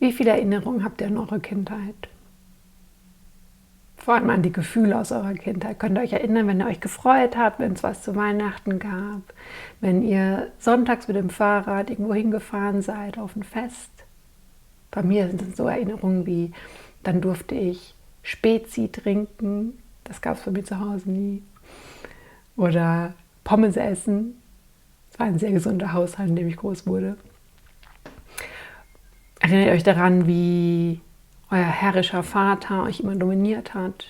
Wie viele Erinnerungen habt ihr an eure Kindheit? Vor allem an die Gefühle aus eurer Kindheit. Könnt ihr euch erinnern, wenn ihr euch gefreut habt, wenn es was zu Weihnachten gab, wenn ihr sonntags mit dem Fahrrad irgendwo hingefahren seid auf ein Fest? Bei mir sind es so Erinnerungen wie, dann durfte ich Spezi trinken, das gab es bei mir zu Hause nie. Oder Pommes essen, das war ein sehr gesunder Haushalt, in dem ich groß wurde. Erinnert ihr euch daran, wie euer herrischer Vater euch immer dominiert hat,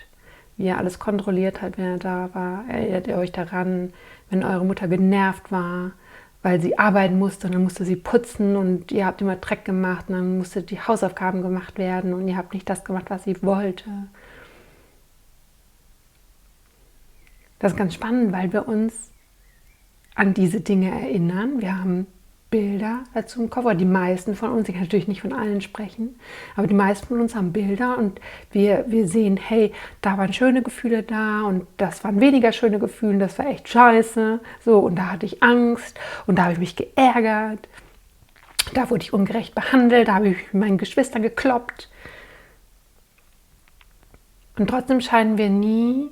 wie er alles kontrolliert hat, wenn er da war? Erinnert ihr euch daran, wenn eure Mutter genervt war, weil sie arbeiten musste und dann musste sie putzen und ihr habt immer Dreck gemacht und dann musste die Hausaufgaben gemacht werden und ihr habt nicht das gemacht, was sie wollte? Das ist ganz spannend, weil wir uns an diese Dinge erinnern. Wir haben Bilder dazu im Kopf. Die meisten von uns, ich kann natürlich nicht von allen sprechen, aber die meisten von uns haben Bilder und wir sehen, hey, da waren schöne Gefühle da und das waren weniger schöne Gefühle, das war echt scheiße. So, und da hatte ich Angst und da habe ich mich geärgert. Da wurde ich ungerecht behandelt, da habe ich mit meinen Geschwistern gekloppt. Und trotzdem scheinen wir nie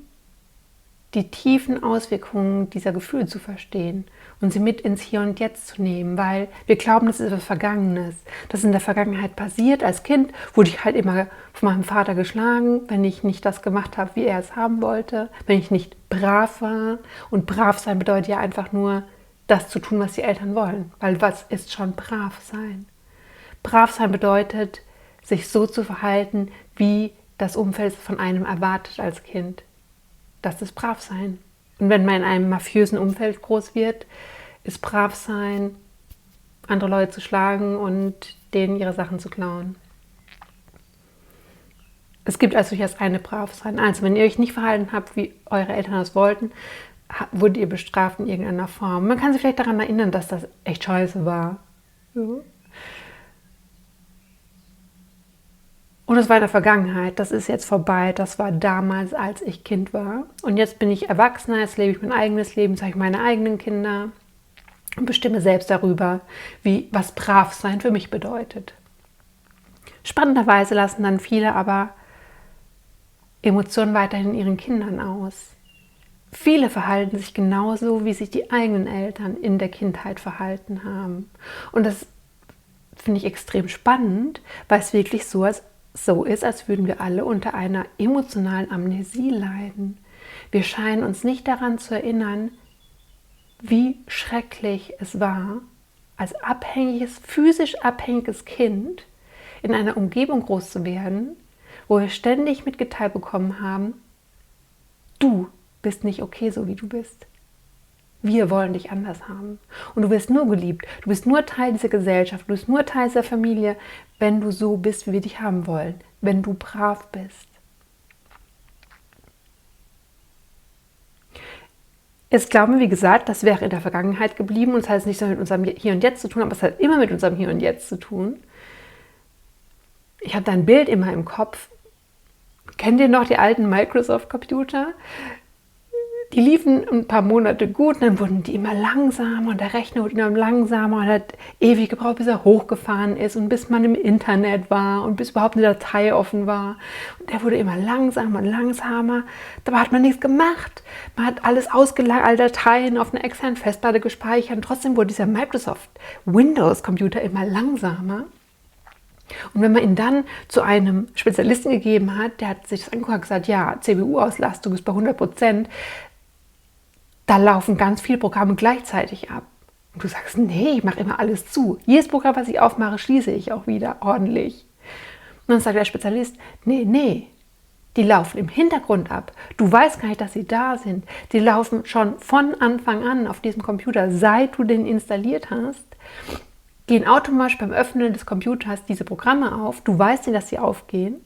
die tiefen Auswirkungen dieser Gefühle zu verstehen und sie mit ins Hier und Jetzt zu nehmen, weil wir glauben, das ist etwas Vergangenes. Das ist in der Vergangenheit passiert. Als Kind wurde ich halt immer von meinem Vater geschlagen, wenn ich nicht das gemacht habe, wie er es haben wollte, wenn ich nicht brav war. Und brav sein bedeutet ja einfach nur, das zu tun, was die Eltern wollen. Weil was ist schon brav sein? Brav sein bedeutet, sich so zu verhalten, wie das Umfeld von einem erwartet als Kind. Das ist brav sein. Und wenn man in einem mafiösen Umfeld groß wird, ist brav sein, andere Leute zu schlagen und denen ihre Sachen zu klauen. Es gibt also durchaus eine brav sein. Also wenn ihr euch nicht verhalten habt, wie eure Eltern das wollten, wurdet ihr bestraft in irgendeiner Form. Man kann sich vielleicht daran erinnern, dass das echt scheiße war. Ja. Und es war in der Vergangenheit, das ist jetzt vorbei, das war damals, als ich Kind war. Und jetzt bin ich Erwachsener, jetzt lebe ich mein eigenes Leben, jetzt habe ich meine eigenen Kinder und bestimme selbst darüber, was brav sein für mich bedeutet. Spannenderweise lassen dann viele aber Emotionen weiterhin ihren Kindern aus. Viele verhalten sich genauso, wie sich die eigenen Eltern in der Kindheit verhalten haben. Und das finde ich extrem spannend, weil es wirklich so ist, als würden wir alle unter einer emotionalen Amnesie leiden. Wir scheinen uns nicht daran zu erinnern, wie schrecklich es war, als physisch abhängiges Kind in einer Umgebung groß zu werden, wo wir ständig mitgeteilt bekommen haben, du bist nicht okay, so wie du bist. Wir wollen dich anders haben. Und du wirst nur geliebt. Du bist nur Teil dieser Gesellschaft. Du bist nur Teil dieser Familie, wenn du so bist, wie wir dich haben wollen. Wenn du brav bist. Jetzt glauben wir, wie gesagt, das wäre in der Vergangenheit geblieben. Und das hat nicht so mit unserem Hier und Jetzt zu tun, aber es hat immer mit unserem Hier und Jetzt zu tun. Ich habe da ein Bild immer im Kopf. Kennt ihr noch die alten Microsoft-Computer? Die liefen ein paar Monate gut, und dann wurden die immer langsamer und der Rechner wurde immer langsamer und hat ewig gebraucht, bis er hochgefahren ist und bis man im Internet war und bis überhaupt eine Datei offen war. Und der wurde immer langsamer und langsamer. Dabei hat man nichts gemacht. Man hat alles ausgelagert, alle Dateien auf einer externen Festplatte gespeichert und trotzdem wurde dieser Microsoft Windows-Computer immer langsamer. Und wenn man ihn dann zu einem Spezialisten gegeben hat, der hat sich das angeguckt und gesagt, ja, CPU-Auslastung ist bei 100%, da laufen ganz viele Programme gleichzeitig ab. Und du sagst, nee, ich mache immer alles zu. Jedes Programm, was ich aufmache, schließe ich auch wieder ordentlich. Und dann sagt der Spezialist, nee, die laufen im Hintergrund ab. Du weißt gar nicht, dass sie da sind. Die laufen schon von Anfang an auf diesem Computer, seit du den installiert hast, gehen automatisch beim Öffnen des Computers diese Programme auf. Du weißt nicht, dass sie aufgehen.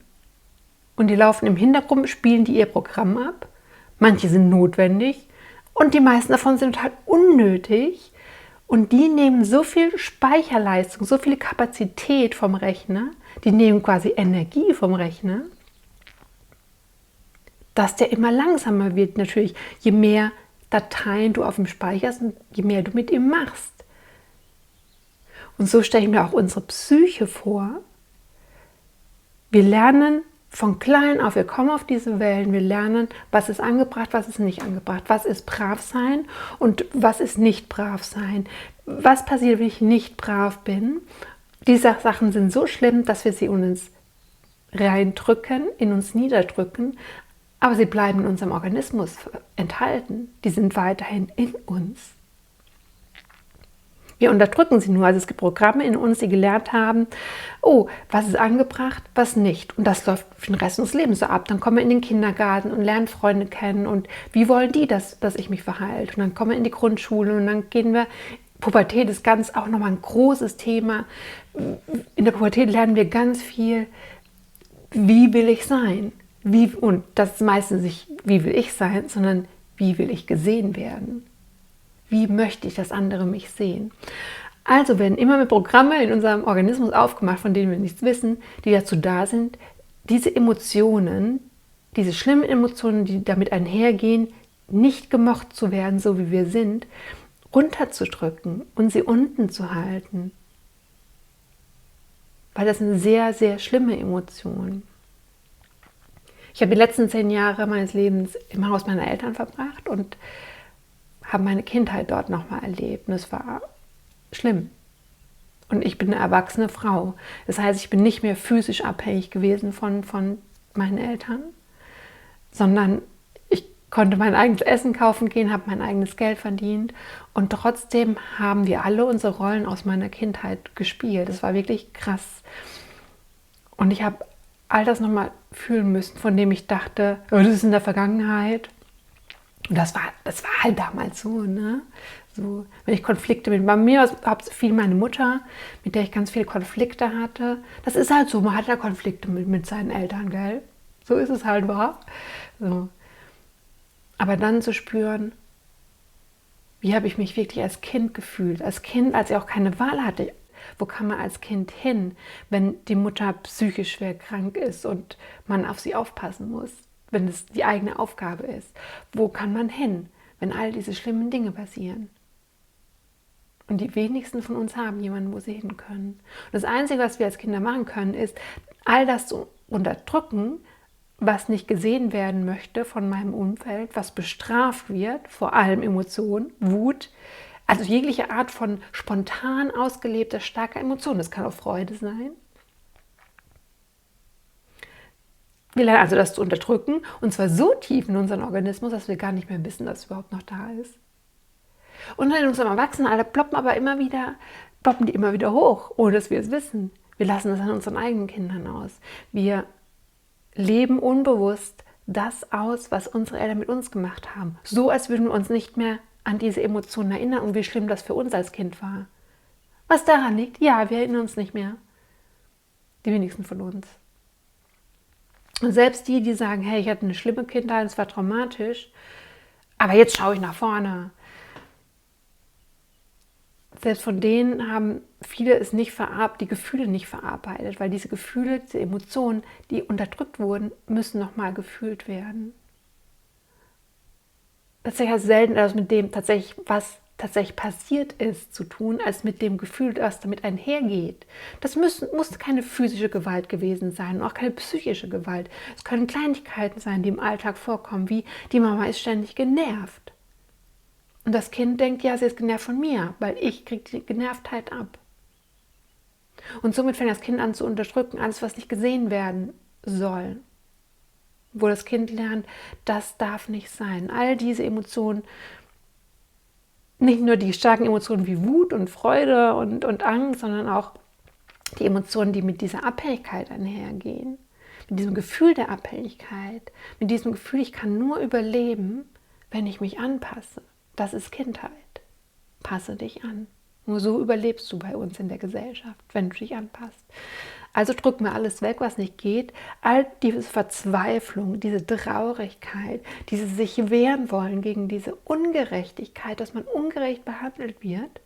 Und die laufen im Hintergrund, spielen die ihr Programm ab. Manche sind notwendig. Und die meisten davon sind total unnötig und die nehmen so viel Speicherleistung, so viel Kapazität vom Rechner, die nehmen quasi Energie vom Rechner, dass der immer langsamer wird natürlich, je mehr Dateien du auf dem Speicher hast und je mehr du mit ihm machst. Und so stelle ich mir auch unsere Psyche vor, Wir lernen von klein auf, wir kommen auf diese Wellen, wir lernen, was ist angebracht, was ist nicht angebracht, was ist brav sein und was ist nicht brav sein. Was passiert, wenn ich nicht brav bin? Diese Sachen sind so schlimm, dass wir sie uns reindrücken, in uns niederdrücken, aber sie bleiben in unserem Organismus enthalten. Die sind weiterhin in uns. Wir unterdrücken sie nur. Also es gibt Programme in uns, die gelernt haben, oh, was ist angebracht, was nicht. Und das läuft für den Rest unseres Lebens so ab. Dann kommen wir in den Kindergarten und lernen Freunde kennen. Und wie wollen die, dass ich mich verhalte? Und dann kommen wir in die Grundschule und dann gehen wir. Pubertät ist auch nochmal ein großes Thema. In der Pubertät lernen wir ganz viel, wie will ich sein? Und das ist meistens nicht, wie will ich sein, sondern wie will ich gesehen werden? Wie möchte ich, dass andere mich sehen? Also werden immer mehr Programme in unserem Organismus aufgemacht, von denen wir nichts wissen, die dazu da sind, diese Emotionen, diese schlimmen Emotionen, die damit einhergehen, nicht gemocht zu werden, so wie wir sind, runterzudrücken und sie unten zu halten. Weil das sind sehr, sehr schlimme Emotionen. Ich habe die letzten 10 Jahre meines Lebens im Haus meiner Eltern verbracht und habe meine Kindheit dort nochmal erlebt. Und es war schlimm. Und ich bin eine erwachsene Frau. Das heißt, ich bin nicht mehr physisch abhängig gewesen von meinen Eltern, sondern ich konnte mein eigenes Essen kaufen gehen, habe mein eigenes Geld verdient. Und trotzdem haben wir alle unsere Rollen aus meiner Kindheit gespielt. Das war wirklich krass. Und ich habe all das nochmal fühlen müssen, von dem ich dachte, oh, das ist in der Vergangenheit. Und das war halt damals so, ne? So, wenn ich Konflikte bei mir war viel meine Mutter, mit der ich ganz viele Konflikte hatte. Das ist halt so, man hat ja Konflikte mit seinen Eltern, gell? So ist es halt, wahr. So. Aber dann zu spüren, wie habe ich mich wirklich als Kind gefühlt? Als Kind, als ich auch keine Wahl hatte. Wo kann man als Kind hin, wenn die Mutter psychisch schwer krank ist und man auf sie aufpassen muss? Wenn es die eigene Aufgabe ist. Wo kann man hin, wenn all diese schlimmen Dinge passieren? Und die wenigsten von uns haben jemanden, wo sie hin können. Und das Einzige, was wir als Kinder machen können, ist, all das zu unterdrücken, was nicht gesehen werden möchte von meinem Umfeld, was bestraft wird, vor allem Emotionen, Wut, also jegliche Art von spontan ausgelebter, starker Emotion. Das kann auch Freude sein. Wir lernen also das zu unterdrücken und zwar so tief in unseren Organismus, dass wir gar nicht mehr wissen, dass es überhaupt noch da ist. Und in unserem Erwachsenenalter ploppen die immer wieder hoch, ohne dass wir es wissen. Wir lassen es an unseren eigenen Kindern aus. Wir leben unbewusst das aus, was unsere Eltern mit uns gemacht haben. So, als würden wir uns nicht mehr an diese Emotionen erinnern und wie schlimm das für uns als Kind war. Was daran liegt? Ja, wir erinnern uns nicht mehr. Die wenigsten von uns. Und selbst die sagen, hey, ich hatte eine schlimme Kindheit, es war traumatisch, aber jetzt schaue ich nach vorne. Selbst von denen haben viele es nicht die Gefühle nicht verarbeitet, weil diese Gefühle, diese Emotionen, die unterdrückt wurden, müssen nochmal gefühlt werden. Tatsächlich hat es selten etwas mit dem was tatsächlich passiert ist, zu tun, als mit dem Gefühl, was damit einhergeht. Das muss keine physische Gewalt gewesen sein und auch keine psychische Gewalt. Es können Kleinigkeiten sein, die im Alltag vorkommen, wie die Mama ist ständig genervt. Und das Kind denkt, ja, sie ist genervt von mir, weil ich kriege die Genervtheit ab. Und somit fängt das Kind an zu unterdrücken, alles, was nicht gesehen werden soll. Wo das Kind lernt, das darf nicht sein. All diese Emotionen, nicht nur die starken Emotionen wie Wut und Freude und Angst, sondern auch die Emotionen, die mit dieser Abhängigkeit einhergehen. Mit diesem Gefühl der Abhängigkeit, mit diesem Gefühl, ich kann nur überleben, wenn ich mich anpasse. Das ist Kindheit. Passe dich an. Nur so überlebst du bei uns in der Gesellschaft, wenn du dich anpasst. Also drücken wir alles weg, was nicht geht. All diese Verzweiflung, diese Traurigkeit, dieses sich wehren wollen gegen diese Ungerechtigkeit, dass man ungerecht behandelt wird.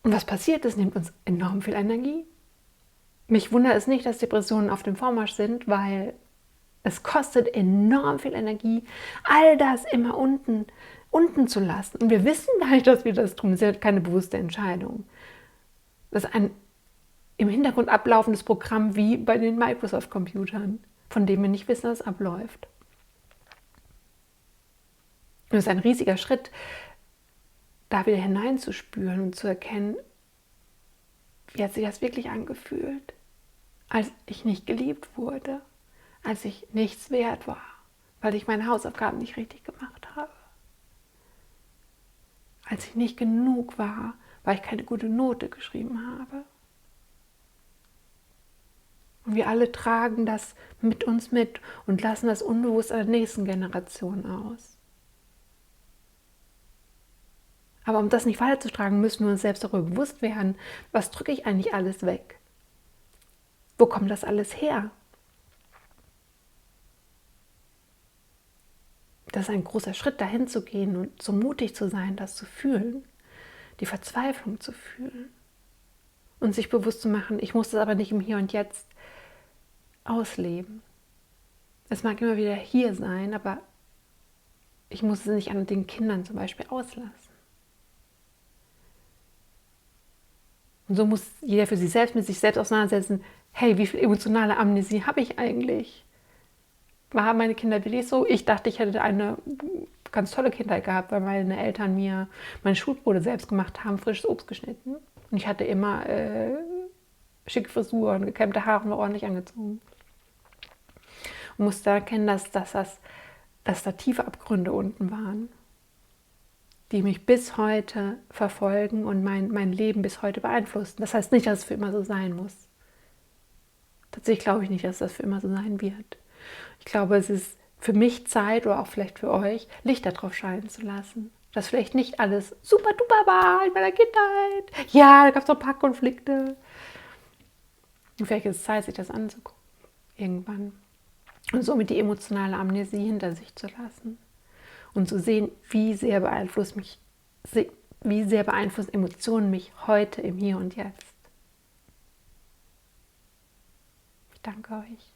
Und was passiert, das nimmt uns enorm viel Energie. Mich wundert es nicht, dass Depressionen auf dem Vormarsch sind, weil es kostet enorm viel Energie, all das immer unten zu lassen. Und wir wissen gar nicht, dass wir das tun. Das ist ja keine bewusste Entscheidung. Das ist ein im Hintergrund ablaufendes Programm wie bei den Microsoft-Computern, von dem wir nicht wissen, dass es abläuft. Und es ist ein riesiger Schritt, da wieder hineinzuspüren und zu erkennen, wie hat sich das wirklich angefühlt, als ich nicht geliebt wurde, als ich nichts wert war, weil ich meine Hausaufgaben nicht richtig gemacht habe, als ich nicht genug war, weil ich keine gute Note geschrieben habe. Und wir alle tragen das mit uns mit und lassen das unbewusst an der nächsten Generation aus. Aber um das nicht weiterzutragen, müssen wir uns selbst darüber bewusst werden, was drücke ich eigentlich alles weg? Wo kommt das alles her? Das ist ein großer Schritt, dahin zu gehen und so mutig zu sein, das zu fühlen, die Verzweiflung zu fühlen und sich bewusst zu machen, ich muss das aber nicht im Hier und Jetzt ausleben. Es mag immer wieder hier sein, aber ich muss es nicht an den Kindern zum Beispiel auslassen. Und so muss jeder für sich selbst mit sich selbst auseinandersetzen, hey, wie viel emotionale Amnesie habe ich eigentlich? Waren meine Kinder wirklich so? Ich dachte, ich hätte eine ganz tolle Kindheit gehabt, weil meine Eltern mir meine Schulbrote selbst gemacht haben, frisches Obst geschnitten. Und ich hatte immer schicke Frisuren, gekämmte Haare und war ordentlich angezogen. Und musste erkennen, dass da tiefe Abgründe unten waren, die mich bis heute verfolgen und mein Leben bis heute beeinflussen. Das heißt nicht, dass es für immer so sein muss. Tatsächlich glaube ich nicht, dass das für immer so sein wird. Ich glaube, es ist für mich Zeit oder auch vielleicht für euch, Licht darauf scheinen zu lassen. Dass vielleicht nicht alles super duper war in meiner Kindheit. Ja, da gab es noch ein paar Konflikte. Und vielleicht ist es Zeit, sich das anzugucken. Irgendwann. Und somit die emotionale Amnesie hinter sich zu lassen. Und zu sehen, wie sehr beeinflussen Emotionen mich heute im Hier und Jetzt. Ich danke euch.